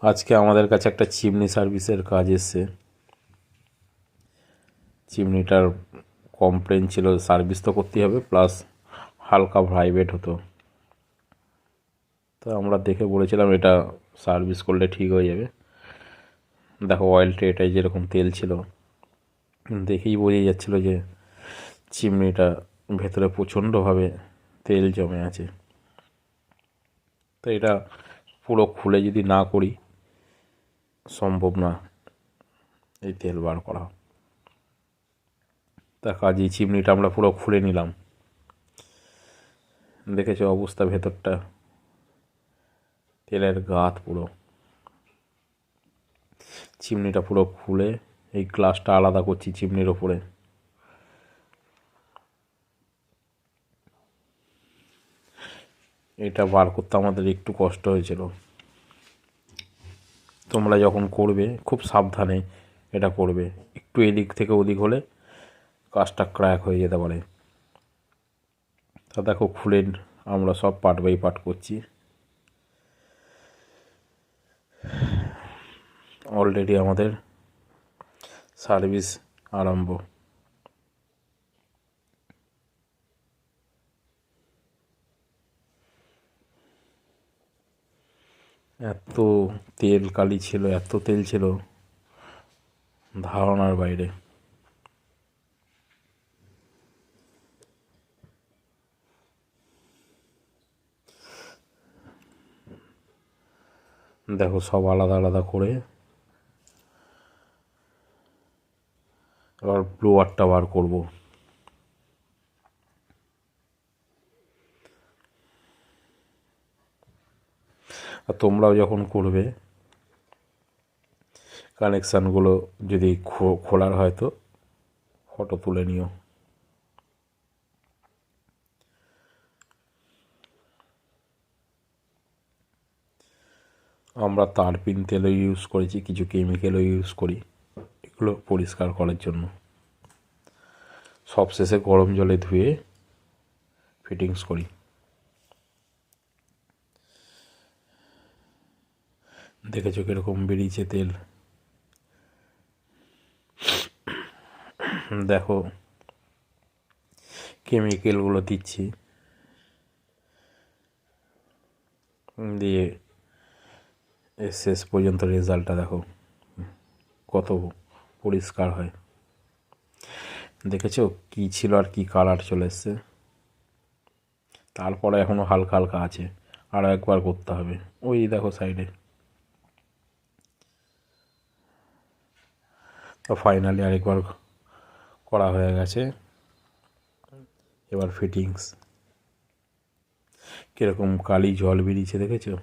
আজকে আমাদের কাছে একটা চিমনি সার্ভিসের কাজ এসছে। চিমনিটার কমপ্লেন ছিল, সার্ভিস তো করতেই হবে, প্লাস হালকা ভাইব্রেট হতো। তো আমরা দেখে বলেছিলাম এটা সার্ভিস করলে ঠিক হয়ে যাবে। দেখো অয়েল ট্রেটায় যেরকম তেল ছিল, দেখেই বোঝা যাচ্ছিল যে চিমনিটা ভেতরে প্রচণ্ডভাবে তেল জমে আছে। তো এটা পুরো খুলে যদি না করি সম্ভব না এই তেল বার করা। তা কাজেই চিমনিটা আমরা পুরো খুলে নিলাম। দেখেছো অবস্থা, ভেতরটা তেলের গাঁত পুরো। চিমনিটা পুরো খুলে এই গ্লাসটা আলাদা করছি চিমনির ওপরে। এটা বার করতে আমাদের একটু কষ্ট হয়েছিল। তোমরা যখন করবে খুব সাবধানে এটা করবে, একটু এদিক থেকে ওদিক হলে কাজটা ক্র্যাক হয়ে যেতে পারে। তা দেখো খুলে আমরা সব পার্ট বাই পার্ট করছি। অলরেডি আমাদের সার্ভিস আরম্ভ। এত তেল কালি ছিল, এত তেল ছিল ধারণার বাইরে। দেখো সব আলাদা আলাদা করে এবার ব্লোয়ারটা বার করব। আর তোমরাও যখন করবে কানেকশানগুলো যদি খোলার হয় তো ফটো তুলে নিও। আমরা তারপিন তেলও ইউজ করেছি, কিছু কেমিক্যালও ইউজ করি এগুলো পরিষ্কার করার জন্য। সবশেষে গরম জলে ধুয়ে ফিটিংস করি। দেখেছো কীরকম বেরিয়েছে তেল। দেখো কেমিক্যালগুলো দিচ্ছি, দিয়ে শেষ পর্যন্ত রেজাল্টটা দেখো কত পরিষ্কার হয়। দেখেছো কী ছিল আর কি কালার চলে এসছে। তারপরে এখনও হালকা হালকা আছে, আরও একবার করতে হবে। ওই দেখো সাইডে। তো ফাইনালি আরেকবার করা হয়ে গেছে। এবার ফিটিংস। কীরকম কালি জল বেরিয়েছে দেখেছো।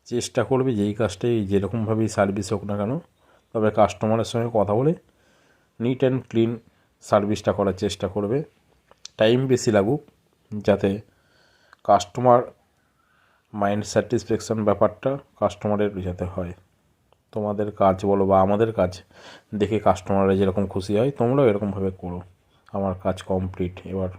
চেষ্টা করবে যেই কাজটাই যেরকমভাবেই সার্ভিস হোক না কেন, তবে কাস্টমারের সঙ্গে কথা বলে নিট অ্যান্ড ক্লিন সার্ভিসটা করার চেষ্টা করবে। টাইম বেশি লাগুক, যাতে কাস্টমার মাইন্ড স্যাটিসফ্যাকশন ব্যাপারটা কাস্টমারের যাতে হয়। তোমাদের কাজ বলো বা আমাদের কাজ দেখে কাস্টমাররা যেরকম খুশি হয় তোমরাও এরকমভাবে করো। আমার কাজ কমপ্লিট। এবার